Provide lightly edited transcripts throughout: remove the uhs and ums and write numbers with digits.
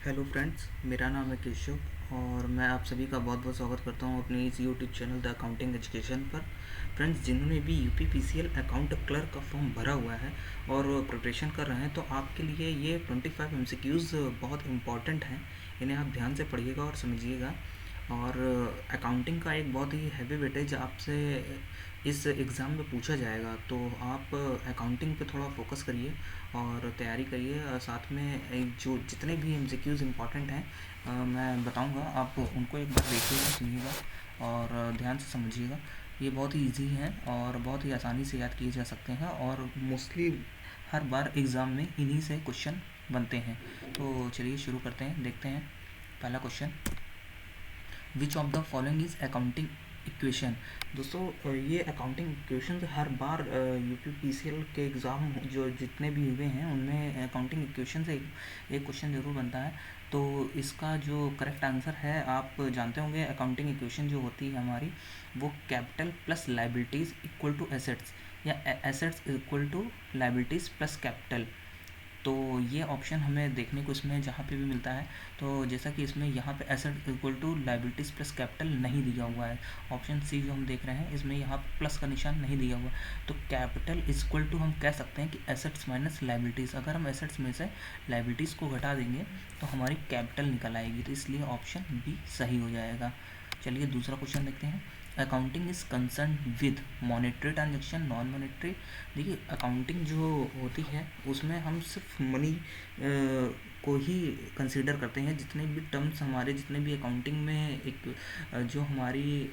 Hello friends, मेरा नाम है केशव और मैं आप सभी का बहुत बहुत स्वागत करता हूं अपने इस YouTube channel the accounting education पर। फ्रेंड्स, जिन्होंने भी यूपी पीसीएल अकाउंट क्लर्क का फॉर्म भरा हुआ है और प्रिपरेशन कर रहे हैं, तो आपके लिए ये 25 एमसीक्यूज़ बहुत इंपॉर्टेंट हैं। इन्हें आप ध्यान से पढ़िएगा और समझिएगा। और अकाउंटिंग का एक बहुत ही हैवी वेटेज आपसे इस एग्ज़ाम में पूछा जाएगा, तो आप अकाउंटिंग पे थोड़ा फोकस करिए और तैयारी करिए। साथ में जो जितने भी एमसीक्यूज़ इम्पॉर्टेंट हैं मैं बताऊंगा, आप उनको एक बार देखिएगा, सुनिएगा और ध्यान से समझिएगा। ये बहुत ही इजी हैं और बहुत ही आसानी से याद किए जा सकते हैं और मोस्टली हर बार एग्ज़ाम में इन्हीं से क्वेश्चन बनते हैं। तो चलिए शुरू करते हैं, देखते हैं पहला question. Which of the following is accounting equation. दोस्तों, ये अकाउंटिंग इक्वेशन हर बार यूपी पीसीएल के एग्ज़ाम जो जितने भी हुए हैं उनमें अकाउंटिंग इक्वेशन से एक क्वेश्चन ज़रूर बनता है। तो इसका जो करेक्ट आंसर है, आप जानते होंगे अकाउंटिंग इक्वेशन जो होती है हमारी, वो capital plus liabilities equal to assets या assets equal to liabilities plus capital. तो ये ऑप्शन हमें देखने को इसमें जहाँ पे भी मिलता है, तो जैसा कि इसमें यहाँ पे asset equal to liabilities plus capital नहीं दिया हुआ है। ऑप्शन सी जो हम देख रहे हैं, इसमें यहाँ प्लस का निशान नहीं दिया हुआ, तो कैपिटल इक्वल टू हम कह सकते हैं कि एसेट्स माइनस लाइबिलिटीज़। अगर हम एसेट्स में से लाइबिलिटीज़ को घटा देंगे तो हमारी कैपिटल निकल आएगी, तो इसलिए ऑप्शन बी सही हो जाएगा। चलिए दूसरा क्वेश्चन देखते हैं। Accounting is concern with monetary transaction, non monetary. देखिए, अकाउंटिंग जो होती है उसमें हम सिर्फ मनी को ही कंसीडर करते हैं। जितने भी टर्म्स हमारे, जितने भी अकाउंटिंग में एक जो हमारी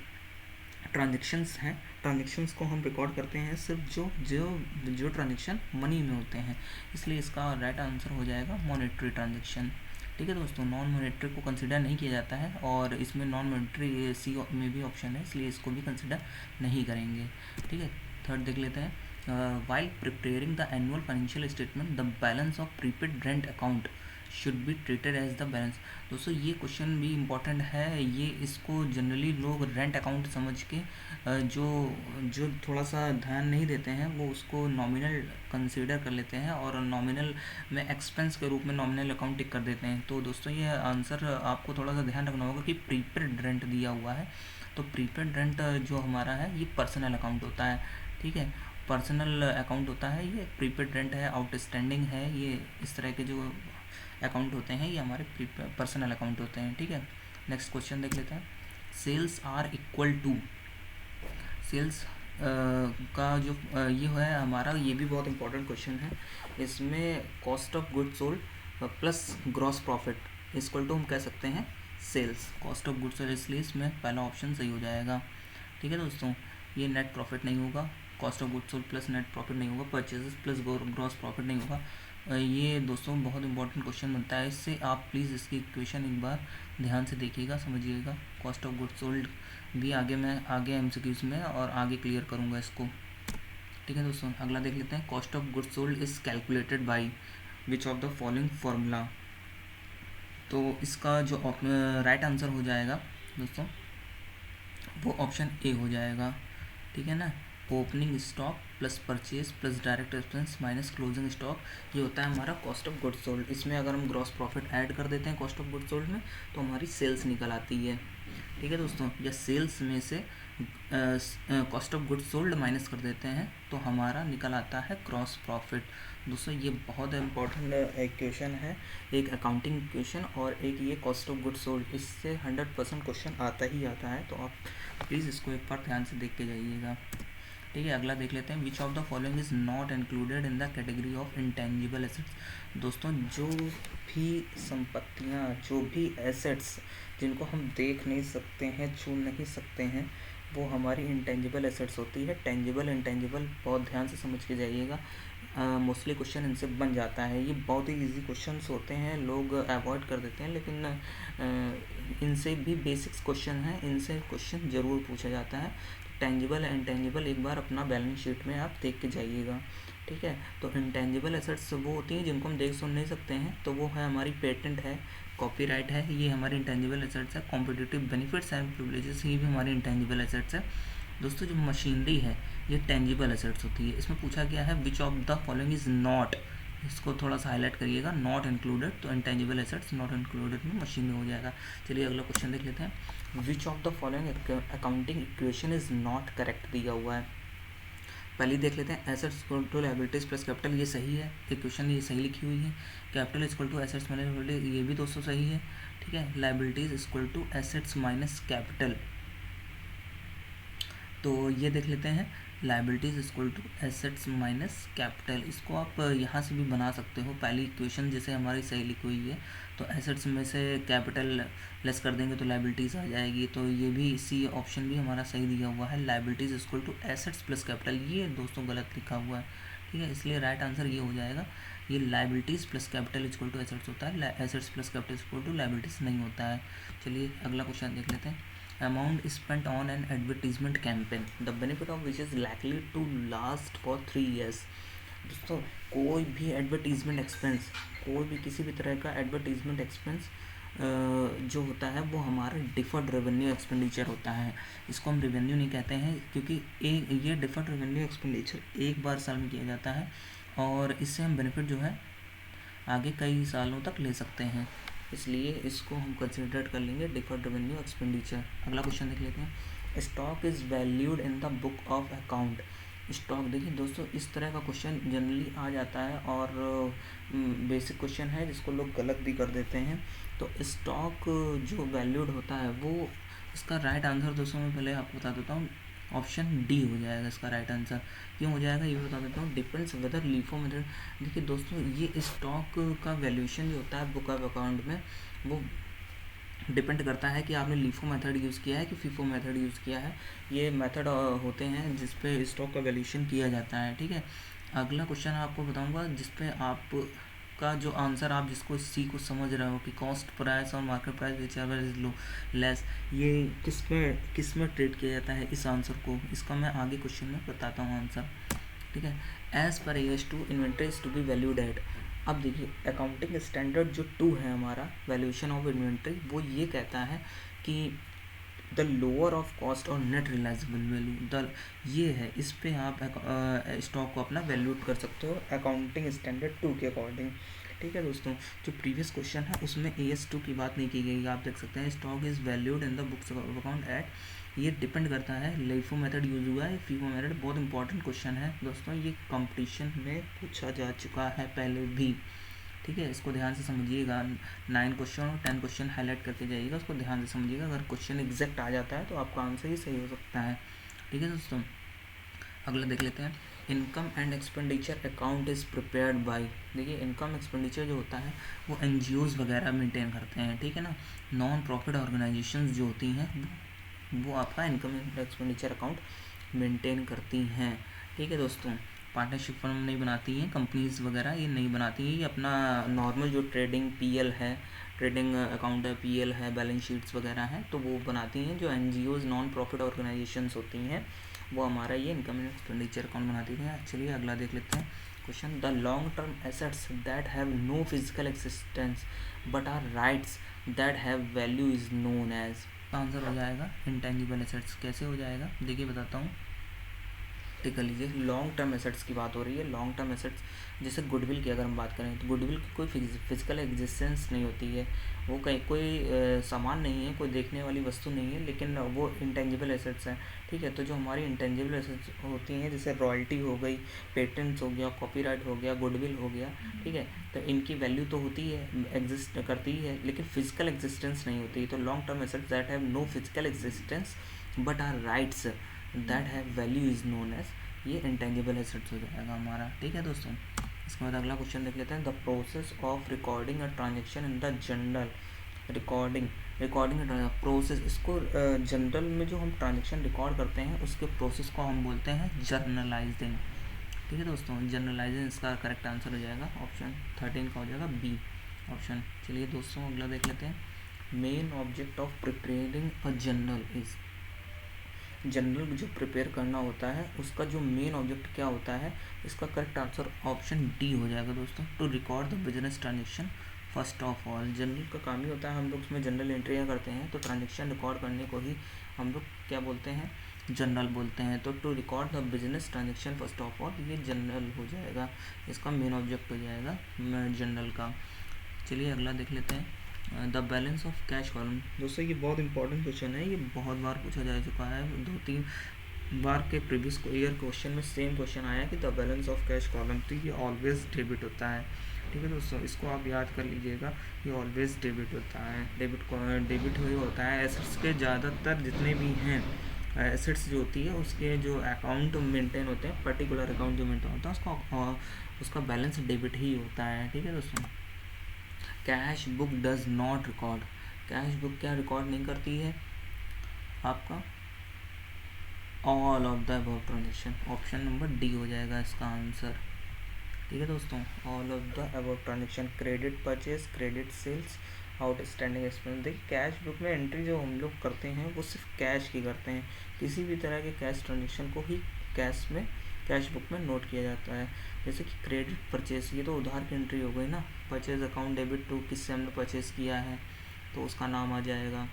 ट्रांजेक्शन्स हैं, ट्रांजेक्शन्स को हम रिकॉर्ड करते हैं सिर्फ जो जो जो ट्रांजेक्शन मनी में होते हैं। इसलिए इसका राइट आंसर हो जाएगा मॉनेटरी ट्रांजेक्शन। ठीक है दोस्तों, नॉन मॉनेटरी को कंसिडर नहीं किया जाता है और इसमें नॉन मॉनेटरी सी में भी ऑप्शन है, इसलिए इसको भी कंसिडर नहीं करेंगे। ठीक है, थर्ड देख लेते हैं। While preparing the annual financial statement the balance of prepaid rent account should be treated as the balance. दोस्तों, ये क्वेश्चन भी इम्पॉर्टेंट है। ये इसको जनरली लोग रेंट अकाउंट समझ के जो जो थोड़ा सा ध्यान नहीं देते हैं वो उसको नॉमिनल कंसीडर कर लेते हैं और नॉमिनल में एक्सपेंस के रूप में नॉमिनल अकाउंट टिक कर देते हैं। तो दोस्तों, ये आंसर आपको थोड़ा सा ध्यान रखना होगा कि प्रीपेड रेंट दिया हुआ है, तो प्रीपेड रेंट जो हमारा है ये पर्सनल अकाउंट होता है। ठीक है, पर्सनल अकाउंट होता है ये। प्रीपेड रेंट है, आउटस्टैंडिंग है, ये इस तरह के जो अकाउंट होते हैं ये हमारे पर्सनल अकाउंट होते हैं। ठीक है, नेक्स्ट क्वेश्चन देख लेते हैं। Sales are equal to, sales का जो ये है हमारा, ये भी बहुत इंपॉर्टेंट क्वेश्चन है। इसमें cost of goods sold plus gross profit equal to हम कह सकते हैं sales. Cost of goods sold, इसलिए इसमें पहला ऑप्शन सही हो जाएगा। ठीक है दोस्तों, ये नेट प्रॉफिट नहीं होगा, cost of goods sold plus net profit नहीं होगा, परचेजेस प्लस ग्रॉस प्रॉफिट नहीं होगा। ये दोस्तों बहुत इंपॉर्टेंट क्वेश्चन बनता है, इससे आप प्लीज़ इसकी इक्वेशन एक बार ध्यान से देखिएगा, समझिएगा। कॉस्ट ऑफ गुड्स सोल्ड भी मैं आगे एमसीक्यूज़ में और आगे क्लियर करूँगा इसको। ठीक है दोस्तों, अगला देख लेते हैं। Cost of goods sold is calculated by which of the following formula. तो इसका जो राइट आंसर हो जाएगा दोस्तों, वो ऑप्शन ए हो जाएगा। ठीक है ना, opening stock plus purchase plus direct expense minus closing stock, ये होता है हमारा कॉस्ट ऑफ गुड्स सोल्ड। इसमें अगर हम ग्रॉस प्रॉफिट ऐड कर देते हैं कॉस्ट ऑफ गुड्स सोल्ड में, तो हमारी सेल्स निकल आती है। ठीक है दोस्तों, या सेल्स में से cost of goods sold minus कर देते हैं तो हमारा निकल आता है ग्रॉस प्रॉफिट। दोस्तों, ये बहुत इंपॉर्टेंट इक्वेशन है, एक अकाउंटिंग इक्वेशन और एक ये कॉस्ट ऑफ गुड्स सोल्ड, इससे 100% क्वेश्चन आता ही आता है। तो आप प्लीज़ इसको एक बार ध्यान से देख के जाइएगा। ठीक है, अगला देख लेते हैं। Which of the following is not included in the category of intangible assets. दोस्तों, जो भी संपत्तियां, जो भी एसेट्स जिनको हम देख नहीं सकते हैं, छू नहीं सकते हैं, वो हमारी इंटेंजिबल एसेट्स होती है। टेंजिबल इंटेंजिबल बहुत ध्यान से समझ के जाइएगा, मोस्टली क्वेश्चन इनसे बन जाता है। ये बहुत ही इजी क्वेश्चंस होते हैं, लोग अवॉइड कर देते हैं, लेकिन इनसे भी बेसिक्स क्वेश्चन हैं, इनसे क्वेश्चन ज़रूर पूछा जाता है। टेंजिबल इंटेंजिबल एक बार अपना बैलेंस शीट में आप देख के जाइएगा। ठीक है, तो इंटेंजिबल एसेट्स वो होती हैं जिनको हम देख सुन नहीं सकते हैं, तो वो है हमारी पेटेंट है, कॉपीराइट है, ये हमारी इंटेंजिबल एसेट्स है। कॉम्पिटिटिव बेनिफिट्स एंड प्रिविलेजेस, ये भी हमारी इंटेंजिबल एसेट्स है। दोस्तों, जो मशीनरी है ये टेंजिबल एसेट्स होती है। इसमें पूछा गया है which of the following is not इसको थोड़ा सा हाईलाइट करिएगा, नॉट इंक्लूडेड, तो इंटेंजिबल एसेट्स नॉट इंक्लूडेड में मशीनरी हो जाएगा। चलिए अगला क्वेश्चन देख लेते हैं। Which of the following accounting equation is not correct दिया हुआ है। पहले देख लेते हैं, assets equal to liabilities plus capital, ये सही है, इक्वेशन ये सही लिखी हुई है। Capital equal to assets minus liability, ये भी दोस्तों सही है, ठीक है। Liabilities equal to assets minus capital, तो ये देख लेते हैं, liabilities equal to assets minus capital, इसको आप यहाँ से भी बना सकते हो। पहली इक्वेशन जैसे हमारी सही लिखी हुई है, तो एसेट्स में से कैपिटल लेस कर देंगे तो लायबिलिटीज़ आ जाएगी, तो ये भी इसी ऑप्शन भी हमारा सही दिया हुआ है, liabilities equal to assets plus capital, ये दोस्तों गलत लिखा हुआ है, ठीक है। इसलिए राइट आंसर ये हो जाएगा, ये liabilities plus capital equal to assets होता है, assets plus capital equal to liabilities नहीं होता है। चलिए अगला क्वेश्चन देख लेते हैं। Amount spent on an advertisement campaign, the benefit of which is likely to last for 3 years। दोस्तों कोई भी एडवर्टीजमेंट एक्सपेंस, कोई भी किसी भी तरह का एडवर्टीजमेंट एक्सपेंस जो होता है वो हमारा डिफर्ड रेवेन्यू एक्सपेंडिचर होता है। इसको हम रेवेन्यू नहीं कहते हैं, क्योंकि ये डिफर्ड रेवेन्यू एक्सपेंडिचर एक बार साल में किया जाता है, और इससे हम बेनिफिट जो है आगे कई सालों तक ले सकते हैं, इसलिए इसको हम कंसिडर कर लेंगे डिफर्ड रेवेन्यू एक्सपेंडिचर। अगला क्वेश्चन देख लेते हैं। Stock is valued in the book of account. Stock, देखिए दोस्तों इस तरह का क्वेश्चन जनरली आ जाता है, और बेसिक क्वेश्चन है जिसको लोग गलत भी कर देते हैं। तो स्टॉक जो वैल्यूड होता है वो, इसका राइट आंसर दोस्तों मैं पहले आपको बता देता हूँ, ऑप्शन डी हो जाएगा इसका राइट आंसर। क्यों हो जाएगा ये बता देता हूँ, डिपेंड्स वेदर लीफो मेथड। देखिए दोस्तों ये स्टॉक का वैल्यूएशन जो होता है बुक ऑफ अकाउंट में, वो डिपेंड करता है कि आपने लीफो मेथड यूज़ किया है कि फीफो मेथड यूज़ किया है। ये मेथड होते हैं जिस पे स्टॉक का वैल्यूएशन किया जाता है, ठीक है। अगला क्वेश्चन आपको बताऊँगा जिस पे आप का जो आंसर, आप जिसको सी को समझ रहे हो कि कॉस्ट प्राइस और market price which ever is low less, ये किस में ट्रेड किया जाता है इस आंसर को, इसका मैं आगे क्वेश्चन में बताता हूँ आंसर, ठीक है। एज पर AS2 inventory is to be valued at. अब देखिए अकाउंटिंग स्टैंडर्ड जो 2 है हमारा, वैल्यूएशन ऑफ इन्वेंट्री, वो ये कहता है कि द लोअर ऑफ कॉस्ट और नेट रियलाइजेबल वैल्यू, द ये है, इस पे आप स्टॉक को अपना वैल्यूड कर सकते हो अकाउंटिंग स्टैंडर्ड 2 के अकॉर्डिंग, ठीक है दोस्तों। जो प्रीवियस क्वेश्चन है उसमें AS2 की बात नहीं की गई, आप देख सकते हैं stock is valued in the books of account at, ये डिपेंड करता है LIFO मेथड यूज हुआ है, फीफो मेथड, बहुत इंपॉर्टेंट क्वेश्चन है दोस्तों, ये कंपटीशन में पूछा जा चुका है पहले भी, ठीक है। इसको ध्यान से समझिएगा, 9 क्वेश्चन और 10 क्वेश्चन हाईलाइट करके जाइएगा, उसको ध्यान से समझिएगा, अगर क्वेश्चन एग्जैक्ट आ जाता है तो आपका आंसर ही सही हो सकता है, ठीक है दोस्तों। अगला देख लेते हैं। Income and expenditure account is prepared by, देखिए इनकम एक्सपेंडिचर जो होता है वो NGOs वगैरह मेंटेन करते हैं, ठीक है ना। नॉन प्रॉफिट ऑर्गेनाइजेशंस जो होती हैं वो आपका income and expenditure account maintain करती हैं, ठीक है दोस्तों। पार्टनरशिप फर्म नहीं बनाती हैं, कंपनीज़ वगैरह ये नहीं बनाती हैं, ये अपना नॉर्मल जो ट्रेडिंग PL है, ट्रेडिंग अकाउंट है, PL है, बैलेंस शीट्स वगैरह हैं, तो वो बनाती हैं। जो NGOs नॉन प्रॉफिट ऑर्गेनाइजेशंस होती हैं वो हमारा ये इनकम एंड एक्सपेंडिचर अकाउंट बनाती हैं। चलिए अगला देख लेते हैं question. The long term assets that have no physical existence but are rights that have value is known as, answer हो जाएगा इंटेंजिबल एसेट्स। कैसे हो जाएगा देखिए बताता हूँ, टिक कर लीजिए। लॉन्ग टर्म एसेट्स की बात हो रही है। लॉन्ग टर्म एसेट्स जैसे गुडविल की अगर हम बात करें तो गुडविल की कोई फिजिकल एग्जिस्टेंस नहीं होती है, वो कहीं कोई सामान नहीं है, कोई देखने वाली वस्तु नहीं है, लेकिन वो इंटेंजिबल एसेट्स हैं, ठीक है। तो जो हमारी इंटेंजिबल एसेट्स होती हैं जैसे रॉयल्टी हो गई, पेटेंट्स हो गया, कॉपीराइट हो गया, गुडविल हो गया, ठीक है, तो इनकी वैल्यू तो होती है, एग्जिस्ट करती है, लेकिन फिजिकल एग्जिस्टेंस नहीं होती। तो long term assets that have no physical existence but are rights that have value is known as, ये इंटेंजिबल एसेट्स हो जाएगा हमारा, ठीक है दोस्तों। इसके बाद अगला क्वेश्चन देख लेते हैं। The process of recording a transaction in the general, recording process, इसको जनरल में जो हम ट्रांजेक्शन रिकॉर्ड करते हैं उसके प्रोसेस को हम बोलते हैं जर्नलाइजिंग, ठीक है दोस्तों। जर्नलाइजिंग इसका करेक्ट आंसर हो जाएगा ऑप्शन 13 का हो जाएगा बी ऑप्शन। चलिए दोस्तों अगला देख लेते हैं। Main object of preparing a journal is, general जो प्रिपेयर करना होता है उसका जो मेन ऑब्जेक्ट क्या होता है, इसका करेक्ट आंसर ऑप्शन डी हो जाएगा दोस्तों। To record the business transaction first of all, journal का काम ही होता है, हम लोग उसमें जनरल एंट्रियाँ करते हैं, तो ट्रांजेक्शन रिकॉर्ड करने को ही हम लोग क्या बोलते हैं, जनरल बोलते हैं। तो to record the business transaction first of all, ये जनरल हो जाएगा, इसका मेन ऑब्जेक्ट हो जाएगा जनरल का। चलिए अगला देख लेते हैं, the balance of cash column. दोस्तों ये बहुत इंपॉर्टेंट क्वेश्चन है, ये बहुत बार पूछा जा चुका है, 2-3 बार के प्रीवियस ईयर क्वेश्चन में सेम क्वेश्चन आया कि the balance of cash column, तो ये ऑलवेज डेबिट होता है। ठीक है दोस्तों, इसको आप याद कर लीजिएगा, ये ऑलवेज डेबिट होता है। डेबिट ही होता है। एसेट्स के ज़्यादातर जितने भी हैं एसेट्स जो होती है उसके जो अकाउंट मेंटेन होते हैं, पर्टिकुलर अकाउंट जो मेंटेन होता है उसका बैलेंस डेबिट ही होता है। ठीक है दोस्तों, cash book does not record, cash book क्या रिकॉर्ड नहीं करती है आपका, all of the above transaction, option number D हो जाएगा इसका आंसर। ठीक है दोस्तों, all of the above transaction, credit purchase, credit sales, outstanding expense. देखिए कैश बुक में एंट्री जो हम लोग करते हैं वो सिर्फ कैश की करते हैं, किसी भी तरह के कैश ट्रांजेक्शन को ही कैश बुक में नोट किया जाता है। जैसे कि क्रेडिट परचेज, ये तो उधार की एंट्री हो गई ना, परचेज अकाउंट डेबिट टू किससे हमने परचेज किया है तो उसका नाम आ जाएगा।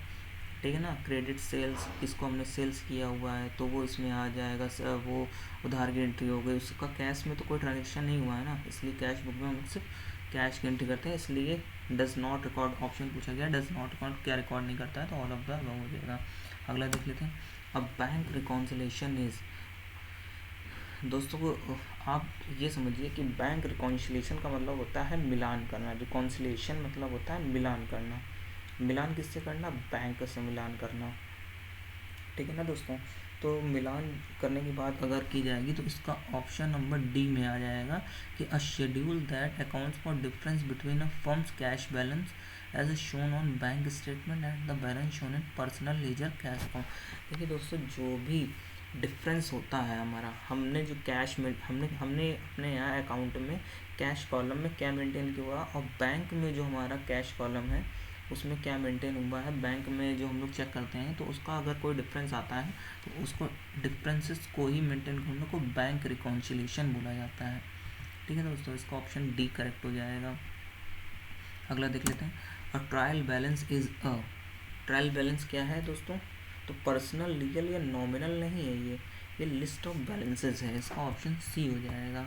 ठीक है ना, क्रेडिट सेल्स, इसको हमने सेल्स किया हुआ है तो वो इसमें आ जाएगा, वो उधार की एंट्री हो गई, उसका कैश में तो कोई ट्रांजेक्शन नहीं हुआ है ना, इसलिए कैश बुक में हम सिर्फ कैश की एंट्री करते हैं, इसलिए डज नॉट रिकॉर्ड ऑप्शन पूछा गया, डज नॉट रिकॉर्ड क्या रिकॉर्ड नहीं करता है, तो ऑल ऑफ द अबव हो जाएगा। अगला देख लेते हैं, अब बैंक रिकॉन्सिलेशन इज, दोस्तों को आप ये समझिए कि बैंक रिकॉन्सिलेशन का मतलब होता है मिलान करना, रिकॉन्सिलेशन मतलब होता है मिलान करना, मिलान किससे करना, बैंक से मिलान करना। ठीक है ना दोस्तों, तो मिलान करने की बात अगर की जाएगी तो इसका ऑप्शन नंबर डी में आ जाएगा कि a schedule that accounts for difference between a firm's cash balance as shown on bank statement and the balance shown in personal ledger cash account. देखिए दोस्तों, जो भी डिफरेंस होता है हमारा, हमने जो कैश में हमने अपने यहाँ अकाउंट में कैश कॉलम में क्या मेंटेन किया हुआ और बैंक में जो हमारा कैश कॉलम है उसमें क्या मेंटेन हुआ है, बैंक में जो हम लोग चेक करते हैं तो उसका अगर कोई डिफरेंस आता है तो उसको डिफरेंसेस को ही मेंटेन करने को बैंक रिकॉन्सिलेशन बोला जाता है। ठीक है दोस्तों, इसका ऑप्शन डी करेक्ट हो जाएगा। अगला देख लेते हैं, और trial balance is a, trial balance क्या है दोस्तों, तो पर्सनल लीगल या नॉमिनल नहीं है, ये लिस्ट ऑफ बैलेंसेस है, इसका ऑप्शन सी हो जाएगा,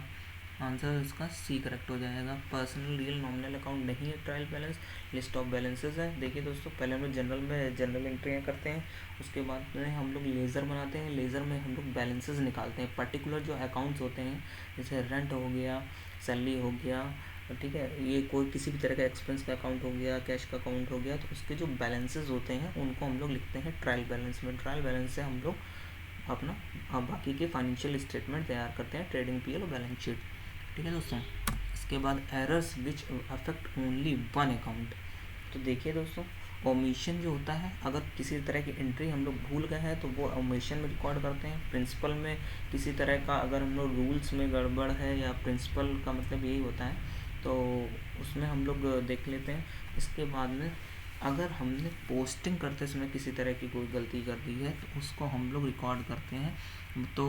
आंसर इसका सी करेक्ट हो जाएगा। पर्सनल रियल नॉमिनल अकाउंट नहीं है trial balance, list of balances है। देखिए दोस्तों, पहले हम लोग जनरल एंट्रियाँ करते हैं, उसके बाद में हम लोग लेज़र बनाते हैं, लेज़र में हम लोग बैलेंसेस निकालते हैं, पर्टिकुलर जो अकाउंट्स होते हैं जैसे रेंट हो गया, सैलरी हो गया, ठीक है, ये कोई किसी भी तरह का एक्सपेंस का अकाउंट हो गया, कैश का अकाउंट हो गया, तो उसके जो बैलेंसेस होते हैं उनको हम लोग लिखते हैं ट्रायल बैलेंस में। ट्रायल बैलेंस से हम लोग अपना बाकी के फाइनेंशियल स्टेटमेंट तैयार करते हैं, ट्रेडिंग पीएल और बैलेंस शीट। ठीक है दोस्तों, इसके बाद errors which affect only one account. तो देखिए दोस्तों, ओमिशन जो होता है, अगर किसी तरह की एंट्री हम लोग भूल गए हैं तो वो ओमिशन में रिकॉर्ड करते हैं। प्रिंसिपल में किसी तरह का अगर हम लोग रूल्स में गड़बड़ है, या प्रिंसिपल का मतलब यही होता है, तो उसमें हम लोग देख लेते हैं। इसके बाद में अगर हमने पोस्टिंग करते समय किसी तरह की कोई गलती कर दी है तो उसको हम लोग रिकॉर्ड करते हैं। तो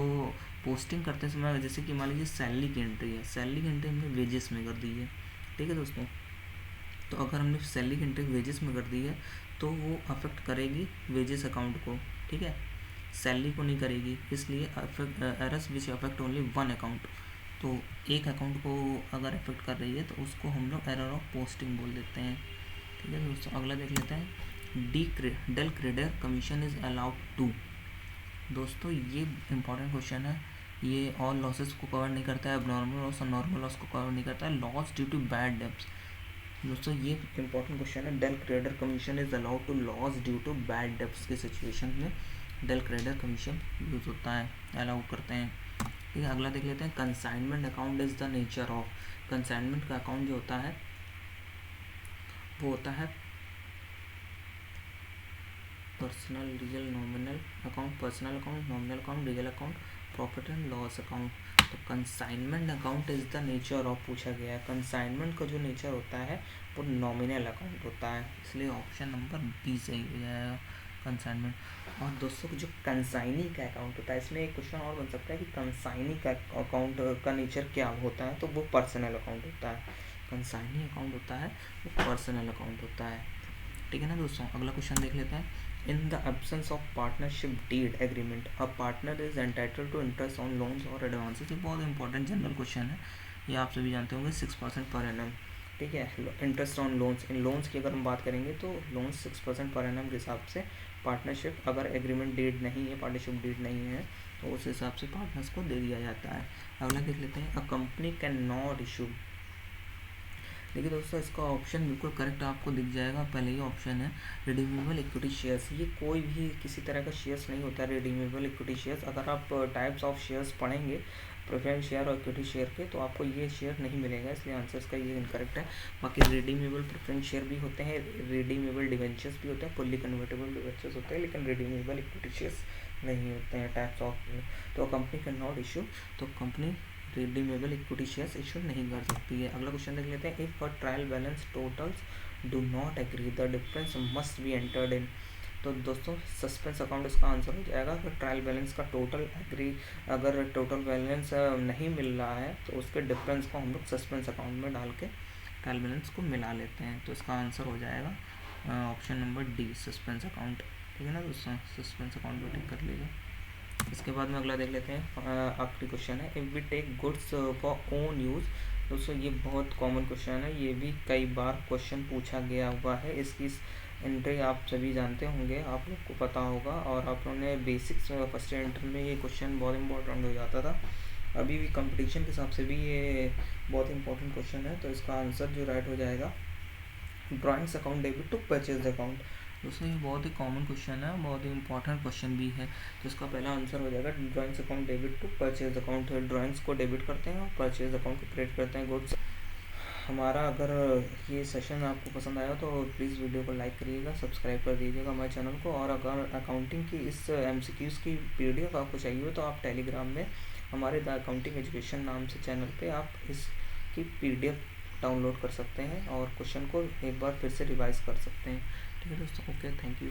पोस्टिंग करते समय जैसे कि मान लीजिए सैलरी की एंट्री है, सैलरी की एंट्री हमने वेजेस में कर दी है। ठीक है दोस्तों, तो अगर हमने सैलरी की एंट्री वेजेस में कर दी है तो वो अफेक्ट करेगी वेजेस अकाउंट को, ठीक है, सैलरी को नहीं करेगी, इसलिए errors which affect only one account, तो एक अकाउंट को अगर अफेक्ट कर रही है तो उसको हम लोग एरर ऑफ पोस्टिंग बोल देते हैं। ठीक है दोस्तों, अगला देख लेते हैं, del credere commission is allowed to. दोस्तों ये इंपॉर्टेंट क्वेश्चन है, ये ऑल लॉसेस को कवर नहीं करता है, एबनॉर्मल लॉस और नॉर्मल लॉस को कवर नहीं करता है, loss due to bad debts. दोस्तों ये इंपॉर्टेंट क्वेश्चन है, del credere commission is allowed to loss due to bad debts के सिचुएशन में डेल क्रेडिटर कमीशन यूज होता है, अलाउ करते हैं। ठीक है, अगला देख लेते हैं, consignment account is the nature of. Consignment का अकाउंट जो होता है वो होता है personal real nominal account, personal account, nominal account, real account, profit and loss account. तो consignment account is the nature of पूछा गया है, कंसाइनमेंट का जो नेचर होता है वो नॉमिनल अकाउंट होता है, इसलिए ऑप्शन नंबर बी सही हो जाएगा, कंसाइनमेंट। और दोस्तों जो कंसाइनी का अकाउंट होता है, इसमें एक क्वेश्चन और बन सकता है कि कंसाइनी का अकाउंट का नेचर क्या होता है, तो वो पर्सनल अकाउंट होता है। कंसाइनी अकाउंट होता है वो पर्सनल अकाउंट होता है। ठीक है ना दोस्तों। अगला क्वेश्चन देख लेते हैं। In the absence of partnership deed agreement a partner is entitled to interest on loans और एडवांसेस। ये बहुत इंपॉर्टेंट जनरल क्वेश्चन है, ये आप सभी जानते होंगे। 6% पर एनम, ठीक है। Interest on loans, in loans की अगर हम बात करेंगे तो लोन्स 6% पर एनम के हिसाब से पार्टनरशिप अगर एग्रीमेंट डीड नहीं है, पार्टनरशिप डीड नहीं है, तो उस हिसाब से पार्टनर्स को दे दिया जाता है। अगला देख लेते हैं। A company can not issue, देखिए दोस्तों इसका ऑप्शन बिल्कुल करेक्ट आपको दिख जाएगा, पहले ही ऑप्शन है रिडीमेबल इक्विटी शेयर्स। ये कोई भी किसी तरह का शेयर्स नहीं होता है रिडीमेबल इक्विटी शेयर्स। अगर आप टाइप्स ऑफ शेयर्स पढ़ेंगे प्रेफरेंस शेयर और इक्विटी शेयर के, तो आपको ये शेयर नहीं मिलेगा, इसलिए आंसर इसका ये इनकरेक्ट है। बाकी रिडीमेबल प्रेफरेंस शेयर भी होते हैं, रिडीमेबल डिवेंचर्स भी होते हैं, फुल्ली कन्वर्टेबल डिवेंचर्स होते हैं, लेकिन रिडीमेबल इक्विटी शेयर्स नहीं होते हैं टाइप्स ऑफ। तो कंपनी कैन नॉट इशू, तो company redeemable equity shares issue नहीं कर सकती है। अगला क्वेश्चन देख लेते हैं। If a trial balance totals do not agree the difference must be entered in, तो दोस्तों सस्पेंस अकाउंट इसका आंसर हो जाएगा। अगर ट्रायल बैलेंस का टोटल एग्री, अगर टोटल बैलेंस नहीं मिल रहा है तो उसके डिफरेंस को हम लोग सस्पेंस अकाउंट में डाल के ट्रायल बैलेंस को मिला लेते हैं, तो इसका आंसर हो जाएगा option number D, suspense account. ठीक है ना दोस्तों, सस्पेंस अकाउंट को टिक कर लीजिए। इसके बाद में अगला देख लेते हैं, आखिरी क्वेश्चन है। If we take goods for own use, दोस्तों ये बहुत कॉमन क्वेश्चन है, ये भी कई बार क्वेश्चन पूछा गया हुआ है। इसकी एंट्री आप सभी जानते होंगे, आप लोग को पता होगा, और आप लोगों ने बेसिक्स फर्स्ट ईयर इंटर में ये क्वेश्चन बहुत इंपॉर्टेंट हो जाता था। अभी भी कंपटीशन के हिसाब से भी ये बहुत इंपॉर्टेंट क्वेश्चन है। तो इसका आंसर जो राइट हो जाएगा drawings account debit to purchase account. दोस्तों ये बहुत ही कॉमन क्वेश्चन है, बहुत ही इंपॉर्टेंट क्वेश्चन भी है। तो इसका पहला आंसर हो जाएगा drawings account debit to purchase account. Drawings को डेबिट करते हैं और परचेज अकाउंट को क्रेडिट करते हैं गुड्स। हमारा अगर ये सेशन आपको पसंद आया तो प्लीज़ वीडियो को लाइक करिएगा, सब्सक्राइब कर दीजिएगा हमारे चैनल को। और अगर अकाउंटिंग की इस MCQs की PDF आपको चाहिए हो तो आप टेलीग्राम में हमारे द अकाउंटिंग एजुकेशन नाम से चैनल पे आप इसकी PDF डाउनलोड कर सकते हैं और क्वेश्चन को एक बार फिर से रिवाइज कर सकते हैं। ठीक है दोस्तों, ओके, थैंक यू।